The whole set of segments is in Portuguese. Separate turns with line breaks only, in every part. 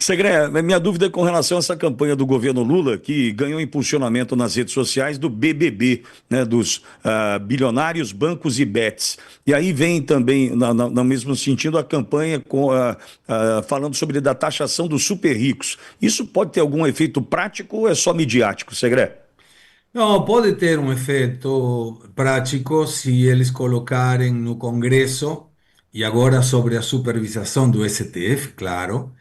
Segre, minha dúvida é com relação a essa campanha do governo Lula, que ganhou impulsionamento nas redes sociais do BBB, né, dos bilionários, bancos e bets. E aí vem também, no mesmo sentido, a campanha falando sobre da taxação dos super ricos. Isso pode ter algum efeito prático ou é só midiático, Segre?
Não, pode ter um efeito prático se eles colocarem no Congresso, e agora sobre a supervisação do STF, claro,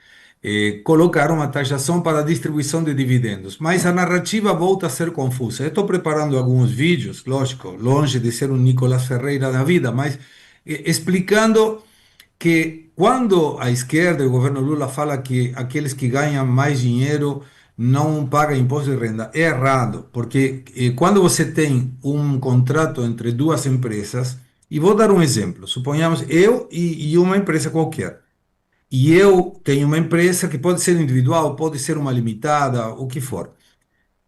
colocar uma taxação para a distribuição de dividendos. Mas a narrativa volta a ser confusa. Eu estou preparando alguns vídeos, lógico, longe de ser um Nicolás Ferreira da vida, mas explicando que quando a esquerda e o governo Lula fala que aqueles que ganham mais dinheiro não pagam imposto de renda, é errado, porque quando você tem um contrato entre duas empresas, e vou dar um exemplo, suponhamos eu e uma empresa qualquer, e eu tenho uma empresa que pode ser individual, pode ser uma limitada, o que for.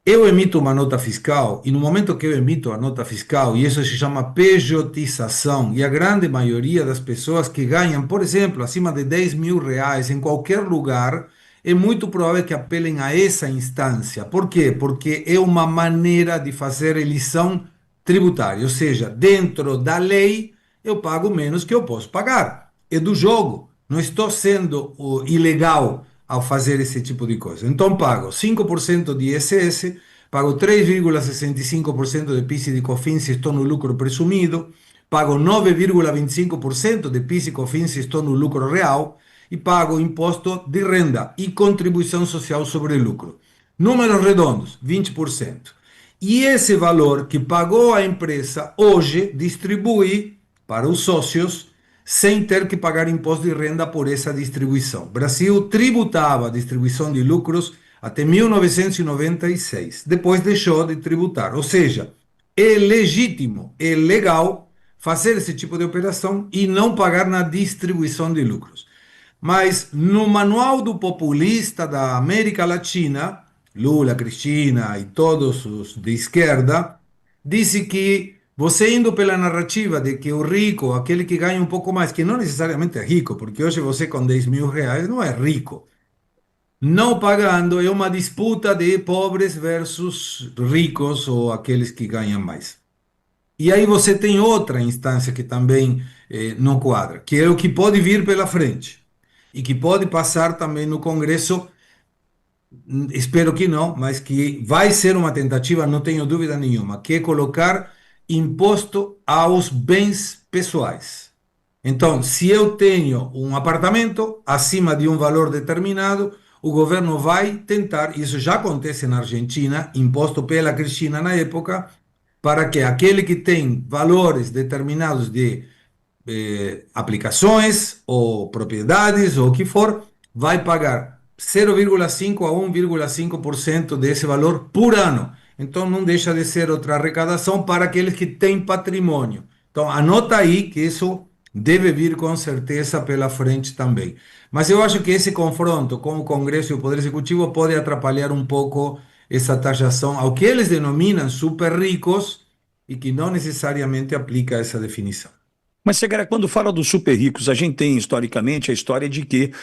Eu emito uma nota fiscal, e no momento que eu emito a nota fiscal, e isso se chama pejotização, e a grande maioria das pessoas que ganham, por exemplo, acima de R$ 10.000 em qualquer lugar, é muito provável que apelem a essa instância. Por quê? Porque é uma maneira de fazer elisão tributária, ou seja, dentro da lei, eu pago menos que eu posso pagar. É do jogo. Não estou sendo ilegal ao fazer esse tipo de coisa. Então, pago 5% de ISS, pago 3,65% de PIS e de COFINS se estou no lucro presumido, pago 9,25% de PIS e COFINS se estou no lucro real e pago imposto de renda e contribuição social sobre lucro. Números redondos, 20%. E esse valor que pagou a empresa hoje distribui para os sócios sem ter que pagar imposto de renda por essa distribuição. O Brasil tributava a distribuição de lucros até 1996. Depois deixou de tributar. Ou seja, é legítimo, é legal fazer esse tipo de operação e não pagar na distribuição de lucros. Mas no manual do populista da América Latina, Lula, Cristina e todos os de esquerda, disse que você indo pela narrativa de que o rico, aquele que ganha um pouco mais, que não necessariamente é rico, porque hoje você com R$ 10.000 não é rico, não pagando é uma disputa de pobres versus ricos ou aqueles que ganham mais. E aí você tem outra instância que também não quadra, que é o que pode vir pela frente e que pode passar também no Congresso, espero que não, mas que vai ser uma tentativa, não tenho dúvida nenhuma, que é colocar imposto aos bens pessoais. Então, se eu tenho um apartamento acima de um valor determinado, o governo vai tentar, isso já acontece na Argentina, imposto pela Cristina na época, para que aquele que tem valores determinados de aplicações ou propriedades ou o que for, vai pagar 0,5 a 1,5% desse valor por ano. Então não deixa de ser outra arrecadação para aqueles que têm patrimônio. Então anota aí que isso deve vir com certeza pela frente também. Mas eu acho que esse confronto com o Congresso e o Poder Executivo pode atrapalhar um pouco essa taxação ao que eles denominam super ricos e que não necessariamente aplica essa definição.
Mas, Segera, quando fala dos super ricos, a gente tem historicamente a história de que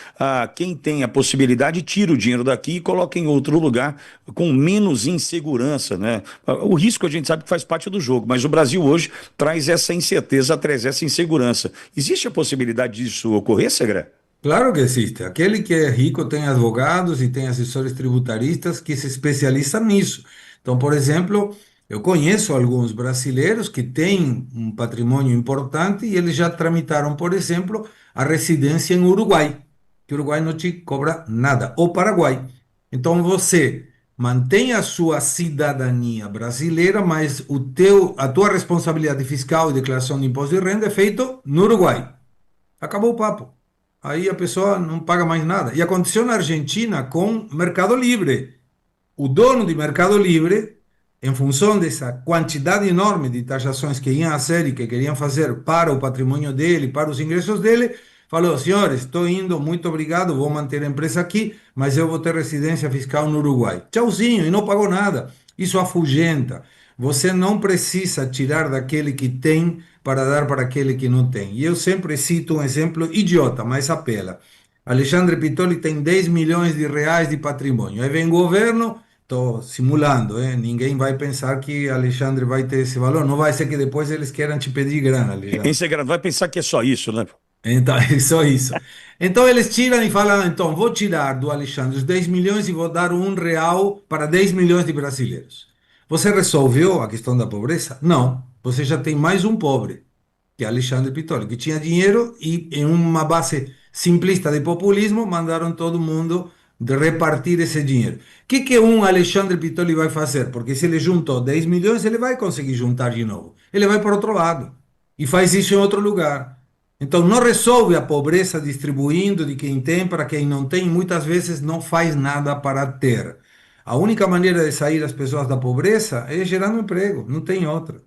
quem tem a possibilidade tira o dinheiro daqui e coloca em outro lugar com menos insegurança, né? O risco a gente sabe que faz parte do jogo, mas o Brasil hoje traz essa incerteza, traz essa insegurança. Existe a possibilidade disso ocorrer, Segera?
Claro que existe. Aquele que é rico tem advogados e tem assessores tributaristas que se especializam nisso. Então, por exemplo, eu conheço alguns brasileiros que têm um patrimônio importante e eles já tramitaram, por exemplo, a residência em Uruguai, que o Uruguai não te cobra nada, ou Paraguai. Então, você mantém a sua cidadania brasileira, mas a tua responsabilidade fiscal e declaração de imposto de renda é feito no Uruguai. Acabou o papo. Aí a pessoa não paga mais nada. E aconteceu na Argentina com Mercado Livre. O dono de Mercado Livre, em função dessa quantidade enorme de taxações que iam fazer e que queriam fazer para o patrimônio dele, para os ingressos dele, falou: senhores, estou indo, muito obrigado, vou manter a empresa aqui, mas eu vou ter residência fiscal no Uruguai. Tchauzinho, e não pagou nada. Isso afugenta. Você não precisa tirar daquele que tem para dar para aquele que não tem. E eu sempre cito um exemplo idiota, mas apela. Alexandre Pitoli tem 10 milhões de reais de patrimônio. Aí vem o governo, estou simulando, ninguém vai pensar que Alexandre vai ter esse valor. Não vai ser que depois eles queiram te pedir grana,
Em
Alexandre.
segredo, vai pensar que é só isso, né?
Então, é só isso. Então eles tiram e falam, então, vou tirar do Alexandre os 10 milhões e vou dar um real para 10 milhões de brasileiros. Você resolveu a questão da pobreza? Não. Você já tem mais um pobre, que é Alexandre Pitoli, que tinha dinheiro e em uma base simplista de populismo mandaram todo mundo de repartir esse dinheiro. O que um Alexandre Pitoli vai fazer? Porque se ele juntou 10 milhões, ele vai conseguir juntar de novo. Ele vai para outro lado e faz isso em outro lugar. Então não resolve a pobreza distribuindo de quem tem para quem não tem, muitas vezes não faz nada para ter. A única maneira de sair as pessoas da pobreza é gerando emprego, não tem outra.